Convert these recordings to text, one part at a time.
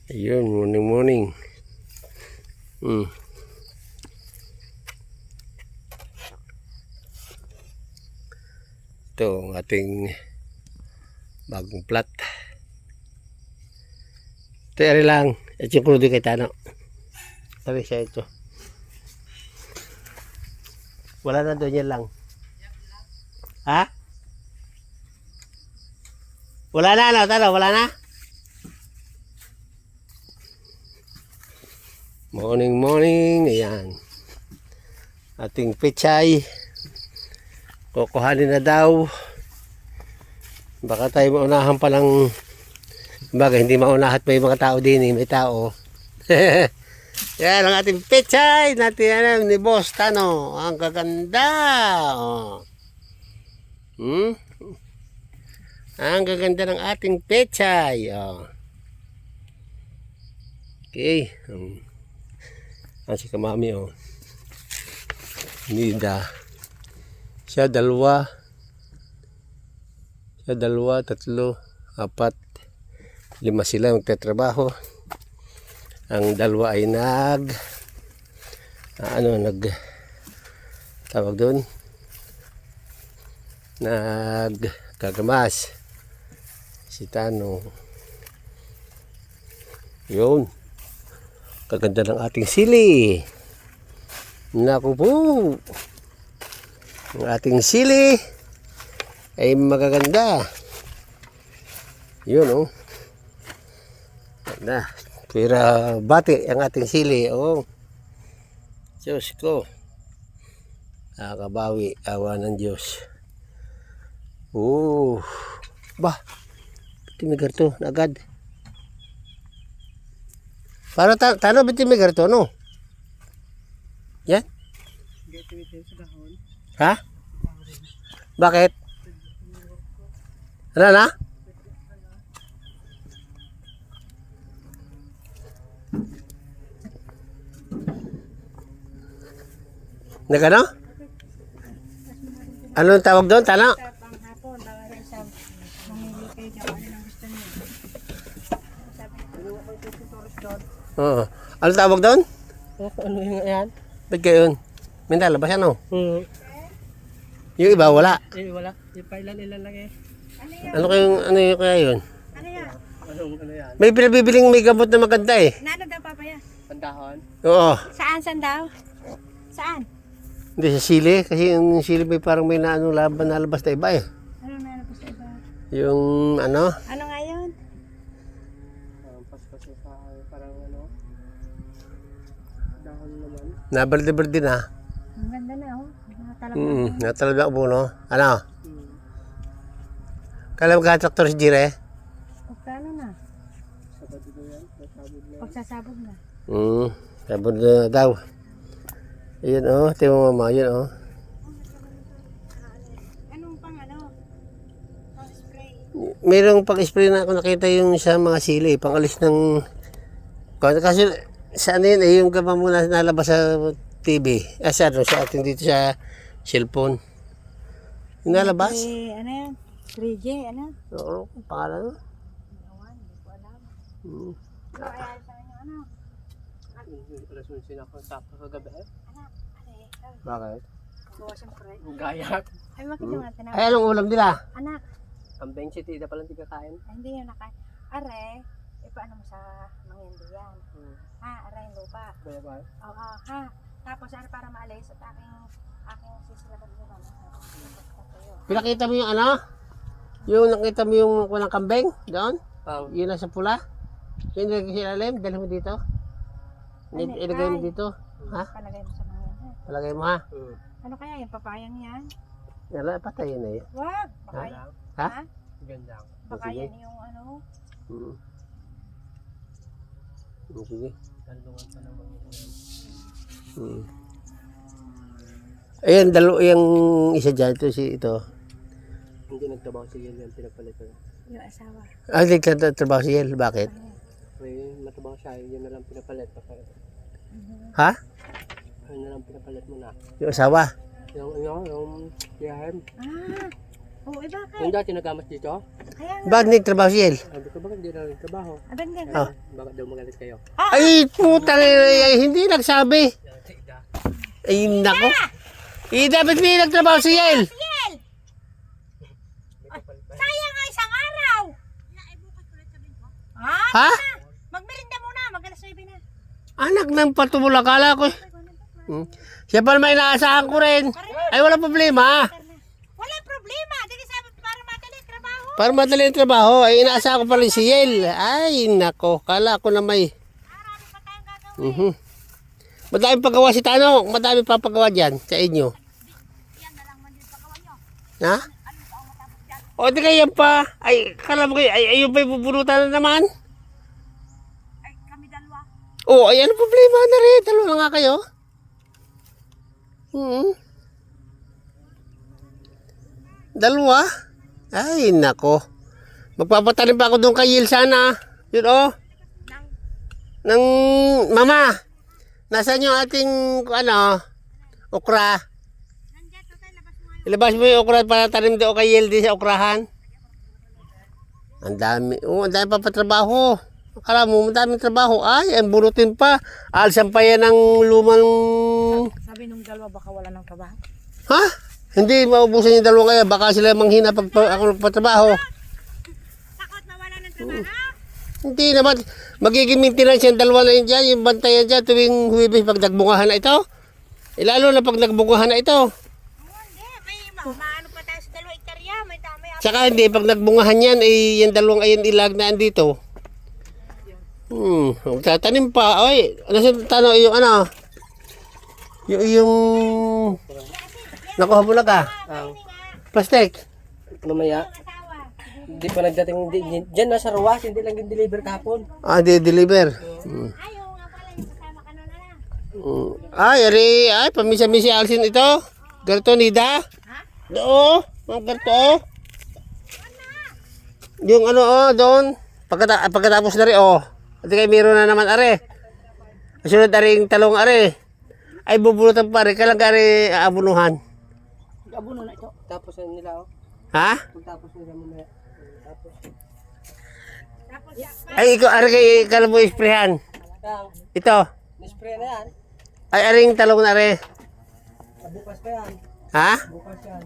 Ayun, morning. Ito ang ating bagong plat. Ito ari lang. At yung krudi kay Tano. Sabi siya ito. Wala na doon yan lang. Ha? Wala na, ano? Tano, wala na? Morning. Ayan. Ating pechay. Kukuhanin na daw. Baka tayo maunahan pa lang. Baga hindi maunahat, may mga tao din eh. May tao. Yan ang ating pechay. Natin ni Boss Tano. Ang gaganda. Oh. Ang gaganda ng ating pechay. Oh. Okay. Si Kamami, oh. Nida. Siya dalawa, tatlo, apat, lima sila magtatrabaho. Ang dalawa ay tawag doon, nagkagamas. Si Tano. Yun. Kaganda ng ating sili. Naku po. Ang ating sili ay magaganda. Yun, oh. Na, pira bati ang ating sili, oh. Diyos ko. Nakakabawi, awa ng Diyos. Bah, timigar to, agad. Para Tano, timigar to, no? Yan? Ha? Bakit? Ano na? Nagano? Anong tawag doon, Tano? Panghapon, bawal sa mamili kayo dyan. Ano lang gusto niyo? Sabi ko yung tutorials doon. Oo. Anong tawag doon? Ano yung yan? Ba't kayo yun? May nalabas yan, no? Yung iba, wala. Wala. Yung pailan lang eh. Ano yung kaya yun? Ano yan? Ano yan? May pinabibiling may gamot na maganda eh. Nano daw papaya? Pandahon? Oo. Saan daw? Saan? Hindi sa sili. Kasi yung sili may parang may nalabas na iba eh. Ano meron po sa iba? Yung ano? Ano nga yun? Paspas sa parang dahon naman. Naberde-berde na. Ang ganda na oh. Talaga. Natalab ako no? Ano? Kala magkatraktor si Jire? Pagkano na? Sabado na yan. Nasabog na. Pagsasabog na. Sabon na daw. Ayun oh. Ito yung mama. Ayun oh. Anong pang pang spray? Mayroong pag-spray na ako nakita yung sa mga sili. Pangalis ng... Kasi sa ano yun eh. Yung gaba muna nalabas sa TV. Sa atin dito sa cellphone. Yung nalabas? Ano yan? 3G, ano? Oo, pangalan mo? Hindi ko alam. Hmm. Ano kaya sa inyo, ano? Alas 11 ako tapos kagabi eh. Anak, Bakit? bawa siyempre. Gayak. Ay, makita mo natin. Ay, anong ulam nila? Anak, Ang bench ito, ida palang di kakain. hindi yun Are, paano mo sa mangyendo yan? Ha, are yung lupa. Kaya ba? Oo, ha. Tapos are para maalis at aking sisilaban naman. Pinakita mo yung ano? Yung nakita mo yung walang kambing? Doon? Yun nasa pula? Yung nilagay sa ilalim? Dali mo dito? Ilagay mo dito? Ha? Palagay mo sa mangyendo. Palagay mo ha? Ano kaya yung papayang yan? Wala, patayin na yun. Wag! Baka Ha? yan. Ha? Ha? Ganda. Baka Sige. yan yung Sige. Talungan pa naman Hmm. Ayan, yung isa dyan, ito. Hindi nagtrabaho si Yel yan, pinapalit ko. yung asawa. Nagtatrabaho si Yel, bakit? May matrabaho siya, yun na lang pinapalit. Ha? Yun na lang pinapalit mo na. Yung asawa? Yung yahem. Oo, iba ka. Yung dati nagamas dito, Kaya nga. Bakit nagtrabaho si El? sabi ko, bakit hindi na nagtrabaho? Abang nga. Ah. Bakit daw magalit kayo? Ay, putang ina, hindi nagsabi. Ay, nako. Dapat may nagtrabaho si El. Yel! Sayang nga isang araw. Ha? Magmerinda muna, mag-alas 9 na. Anak ng patubula, kala ko. Siya pa naman inaasahan ko rin. Ay, wala problema. Walang problema. Dili sabi para madali trabaho. Para madali ang trabaho, ay inaasahan ko pa rin si El. Ay, nako, kala ko na may. Marami pa tayong gagawin. Madami paggawa si Tano. Madami pa paggawa dyan sa inyo. Yan na lang man din paggawa nyo. Ha? Ano pa ang matapos dyan? O, di kayo pa. Ay, kala mo kayo, ay, ayun pa yung pupunutan na naman. Ay, kami dalawa. Oh, ay, ano problema na rin? Dalawa na nga kayo. Dalawa? Ay, nako. Magpapatanim pa ako doon kay Yel sana. Yun, oh. Nang, mama. Nasaan yung ating, okra? Nandiyan, total, labas mo ngayon. Ilabas mo yung okra para tanim doon kay Yel din sa okrahan. Ang dami. Oh, ang dami pa patrabaho. Akala mo, ang daming trabaho. Ay, ang bunutin pa. Alisan pa yan ng lumang... Sabi nung dalawa baka wala ng trabaho. Ha? Hindi, maubusan yung dalawa kaya. Baka sila manghina pag ako nagpatrabaho. Takot mawala ng trabaho? Hindi naman. Magiging maintenance yung dalawa na yun dyan. Yung bantayan dyan tuwing Huwebes pag nagbungahan na ito. Lalo na pag nagbungahan na ito. Hindi, may maano pa tayo sa 2 hektarya. May tama yan. Tsaka hindi, pag nagbungahan yan, eh, yung dalawang ayan ilag na andito. Tatanim pa. Ay, nasa tanong yung yung nakuha mo na ka. Plastic. Mamaya, hindi pa nagdating, dyan nasa Ruwas, hindi lang yung deliver kahapon. Deliver. Ayaw nga pala yung kasama ka nun na. Ay, pamisa-misi Alsin ito. Ganito, Nida. Oo, mga ganito. Yung doon. Pagkatapos na rin, At kaya meron na naman, are. Sunod na rin talong, are. Ay, bubunutan pa rin. Kailan ka rin aabunuhan? Abuno na ito. Tapos na nila, Ha? Pagtapos nila mamaya. Tapos. Ay, ikaw, are kayo, kailan mo isprehan? Yang, Ito. nispray na yan. Ay, aring talong na rin. Bukas pa yan. Ha? Bukas yan.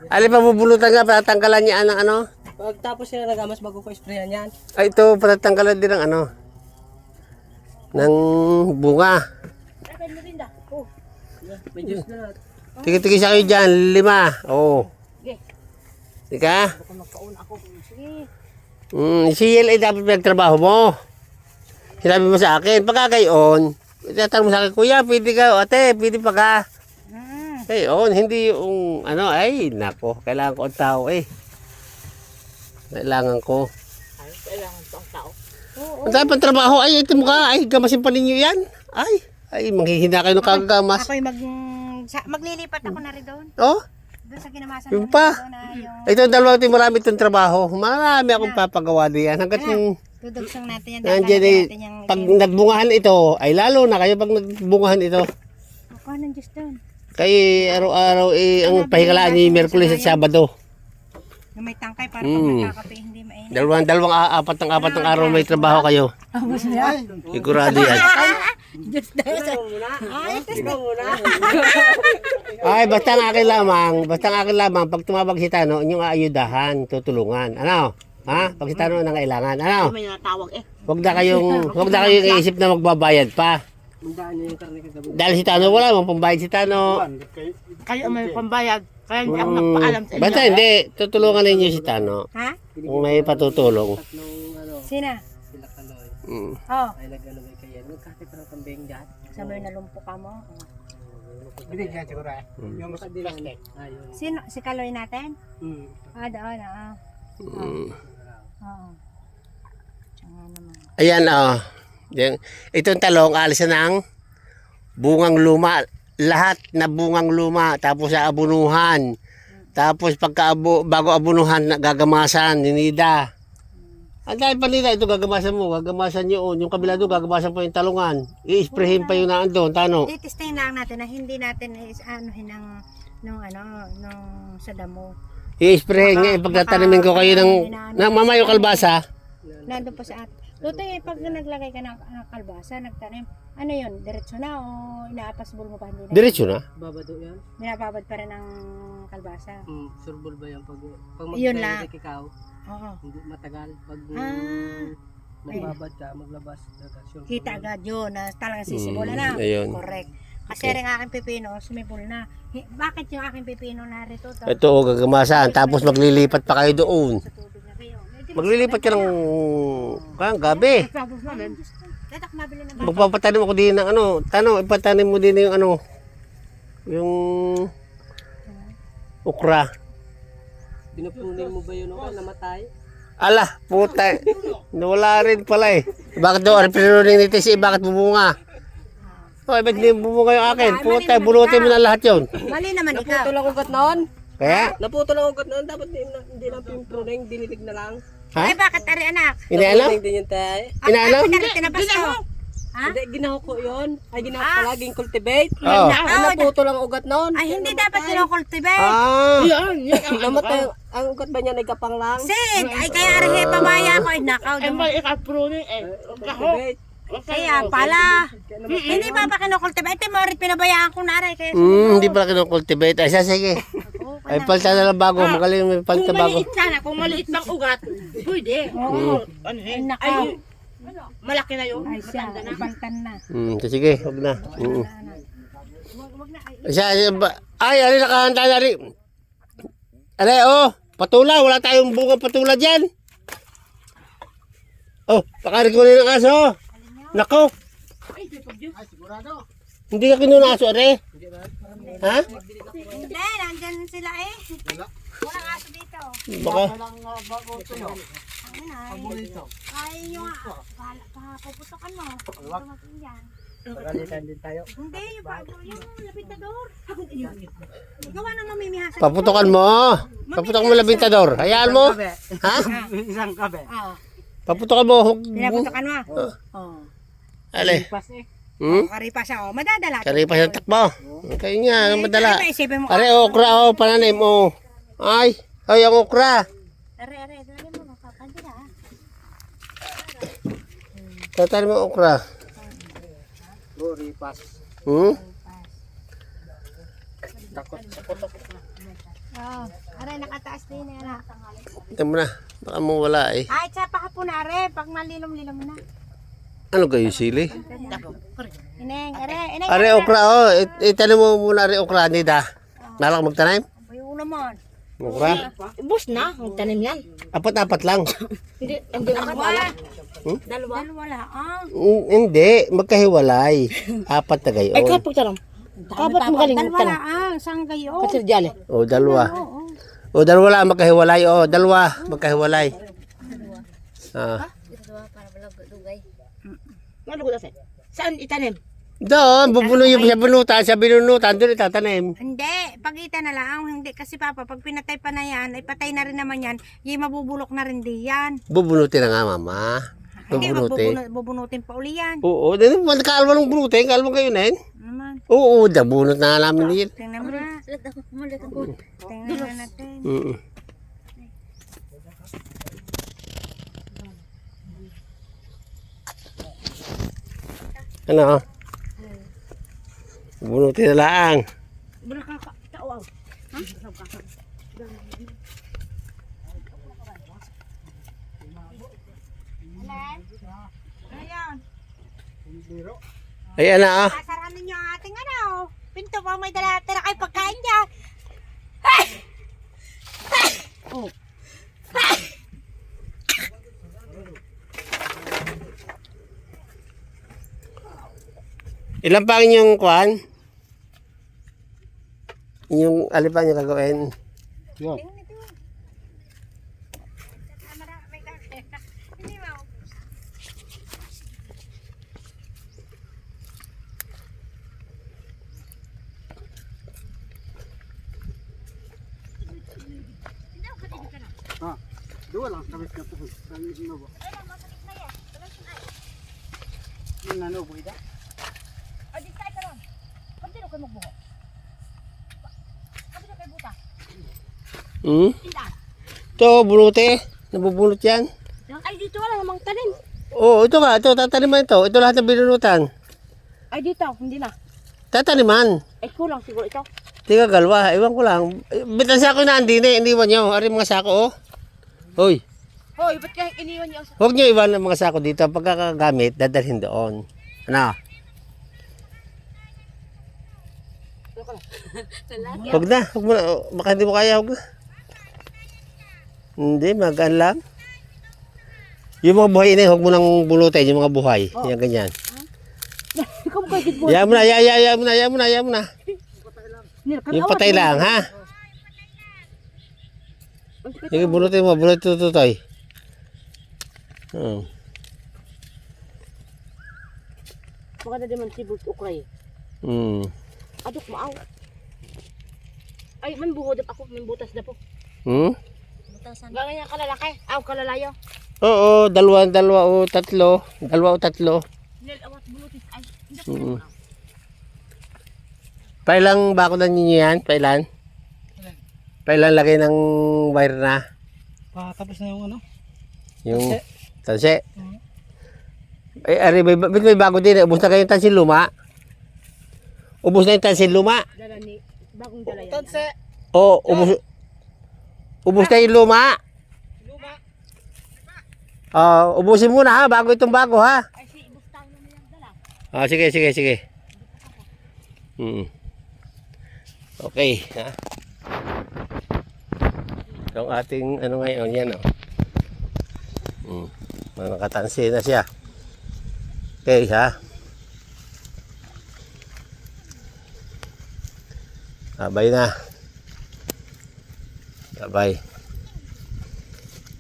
Alin pa bubulutan ka, patatanggalan niya ng Pagtapos sila nagamas, bago ko sprayan yan. Ay, ito, patatanggalan din ng ng bunga. May juice na. Tigi-tigi sa kayo dyan, 5. Oo. Tika? Baka magpauna ako. Sige. Si Yel ay dapat pinagtrabaho mo. Sinabi mo sa akin, pagka gayon, itatanong mo sa akin, kuya, pwede ka, o ate, pwede pa ka. Gayon, hindi yung, ay, nako, kailangan ko ang tao eh. Kailangan ko. Ay, kailangan to ang tao. Ang dami pang trabaho, ay, ito mo ka, ay, gamasin pa ninyo yan. Ay, manghihina kayo ng kagamas. Ako'y maglilipat ako na rin doon. Oh, Doon sa kinamasan yun pa. doon na yung Ito, dalawa ito, marami itong trabaho. Marami akong papagawa diyan. Hanggat yung, dudugsong natin yan. nandiyan ay, natin yung pag nagbungahan ito, ay lalo na kayo pag nagbungahan ito. Ako ng Diyos doon. Kay araw-araw ang pahingalaan ni Merkulis at Sabado. Yung may tangkay para pag magkakape hindi mainit. Apat ng araw may trabaho kayo. Sigurado yan. Diyos dahil sa... Ay, Ikaw muna. Ay, basta ang akin lamang, pag tumawag si Tano, inyong aayudahan, tutulungan. Ano? Ha? Pag si Tano nang kailangan. Ano? may natawag eh. Huwag na kayong iisip na magbabayad pa. Mundaan niyo yung karne kagabi. Dahil si Tano, wala mong pambayad si Tano. Kayo may pambayad. Kaya hindi ako nagpaalam sa inyo. Basta hindi, tutulungan ninyo si Tano. Ha? Kung may patutulong. Tatlong Sina? sila Kaloy. Oh. Ay nag-alaway kayo. Nagkakit na kambing dyan. Sa may nalumpo ka mo. Binigyan siguro eh. Yung plastic. Ayun. Sino? Si Kaloy natin? Doon. Oo. Tsaka naman. Ayan, itong talong, alis na ng bungang luma. Lahat na bungang luma. Tapos sa abunuhan. Tapos bago abunuhan, gagamasan, ninida. Ang dahil pa nila, ito gagamasan mo. Gagamasan yun. Yung kabila doon, gagamasan pa yung talungan. I-sprayhin pa yung naan doon. Tano? Titesting lang natin na hindi natin anuhin nung sa damo. I-spray nga, pagtatanimin ko kayo ng mamayo kalbasa. Nandun pa sa at. Luto pag naglagay ka ng kalbasa, nagtanim, ano yun, diretso na o inaapasbol mo pa hindi na? Diretso na. Babado yan. Binababad pa rin ng kalbasa. Surbol ba yan? Pag Yun lang. ikaw, Oo. hindi matagal. Pag nagbabad ka, maglabas. Kita agad yun na talagang sisibola na. Ayun. Correct. Kasi rin aking pipino, sumibol na. Bakit yung aking pipino narito? Ito, gagamasan. Tapos maglilipat pa kayo doon. Sa tubig na kayo. Maglilipat ka ng gabi. Tapos namin. Tatak mabili na ba? Magpapatanim ako din ng ipatanim mo din yung yung okra. Pinupunin mo ba yun o namatay? Ala, puta. Nawala rin pala eh. Bakit daw, pinunin ni Tisi, bakit bubunga? Oh, ba't hindi bubunga yung akin? Puta, bunutin mo na lahat yun. Mali naman ikaw. Naputol ang ugat noon. Kaya? Naputol ang ugat noon. Dapat hindi lang pinupunin, dinilig na lang. Ay, bakit ari anak? Inaalam? Pinupunin din yun tayo. Inaalam? Ako na tinabas ko. Ha? Hindi, ginaho ko yun. Ay, ginaho ko palaging cultivate. Oo. Naputol ang ugat noon. Ay, hindi dapat kinokultivate. Ah, Namatay. Ang ugat ba niya nagkapang lang? Sid, ay kaya ari pamaya ko. Ay, nakaw. Cultivate. Kaya pala. Hindi pa kinokultivate. Ito mo rin pinabayaan ko na aray. Kaya hindi pala kinokultivate. Ay, sige. Ay, palta na lang bago. Magaling may palta bago. Sana kung maliit lang ugat, pwede. Oo. Ay, Nakaw. malaki na yun. Ay, siya. Ibaltan na. Sige, huwag na. Wag na. Ay, Ay, ali nakahanda na rin. Alay, patula. Wala tayong bunga patula dyan. Pakarin ko rin ng aso. Nako. Hindi ka kinuha ng aso, are? Ha? hindi, nandyan sila eh. Walang aso dito. Baka. Ay, yung papuputokan mo. Tumating yan. Pagalitan din tayo. Hindi, yung labintador. Gawa ng mamimihasa. Paputokan mo. Paputokan mo labintador. Hayaan mo. Ha? Isang kabe. Oo. Paputokan mo. Pinaputokan mo. Oo. Ale. Karipas ako. Madadala. Karipas ng takbo. Kayo nga, madala. Ay, isipin mo. Are, okra, pananim, Ay, ang okra. Are, dali mo. Kapandila. Tatanim mo okra. Ripas. Takot sa putok. Oo. Are, nakataas din yan. Ito mo na. Baka mo wala eh. Ay, tsapa ka po na, are. Pag malilom-lilom na. Ano kayo, sili? Ineng, are. Are, okra, itanim mo muna are okra, nida. Nalak magtanim? Ayaw naman. Okra? Bus na, magtanim yan. Apat-apat lang. Hindi nakapala. Dalawa lang. Hindi, magkahiwalay. Apat na gayon. Ay, kapag tanong. Kapat magaling Dalawa magtanong. lang. Saan kayo? Kasi dyan eh. Dalawa. Dalawa lang magkahiwalay. Dalawa magkahiwalay. Ano ko kasi? Saan itanim? Doon, bubuno yung sa binunutan, doon itatanim. Hindi, pagita na lang. Hindi, kasi papa, pag pinatay pa na yan, ay patay na rin naman yan, yung mabubulok na rin di yan. Bubunutin na nga, mama. Hindi, Bubunutin. bubunutin pa uli yan. Oo, dahil kalma ng bunutin, kalma kayo na yun. Naman. Oo, bunot na namin yun. Tingnan mo na. Tingnan na natin. Ano? Bunutin na lang. Nakakatawaw. Ayan. Ayan na Sasaranin nyo ang ating pinto pa may dala tira kayo pagkain dyan. Ilan pa ang inyong kwan? Yung alipang yung gagawin? Yun. Hindi mo. Dua lang, kabis na po. Kabis na ba? Yung ano po ita? Di tayo ka ron. Pagdino kayo magbuho. Kapit kayo buta. Hmm? Ito, bunuti. Nabubunot yan. Ay, dito wala namang tanim. Oo, ito nga. Ito, tataniman ito. Ito lahat ng binunutan. Ay, dito, hindi na. Tataniman. Ay, kulang siguro ito. Tiga galwa. Iwan ko lang. Bitan sako na hindi na. Iniwan nyo. Ari mga sako, oh. Hoy. Hoy, ba't kaya iniwan niyo? Huwag nyo iwan ang mga sako dito. Pagkakagamit, dadalhin doon. Ano? Huwag na. Huwag mo na. Baka hindi mo kaya. Huwag na. Hindi, magaan lang. Yung mga buhay ini, huwag mo nang bulutin. Yung mga buhay. Yan, ganyan. Ikaw mo kayo Yan mo na, yan mo na, yan mo na, yan mo na. Yung patay lang, ha? Yung bulutin mo, bulutin ito, Toy. Maganda din man sibol ukray. Adok maaw. Ay, man buhod ako, man butas na po. Ganyan kalalaki. Aw, kalalayo. Oo, dalawa o tatlo. Nil awat bulutis ay. Pailang bako na ninyo yan? Pailan lagay ng wire na? Tapos na yung ano? Yung tanse. Ay, ari, may bago din. Ubus na kayo yung tansin luma. Ubus na yung tansin luma. Dala ni bagong dala yan. Tanse! Oo, ubus na yung luma. Ubusin muna ha, bago itong bago ha. Ay, si ibustang na nilang dala. Sige. Okay, ha. Yung ating ano ngayon, yan o. Nakatansi na siya. Okay, ha. Sabay na.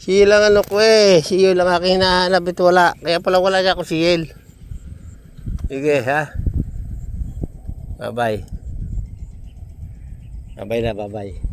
Siyil lang ano ko eh. Siyil lang aking hinahanap. Ito wala. Kaya pala wala niya ako siyil. Sige, ha. Bye-bye. Bye-bye.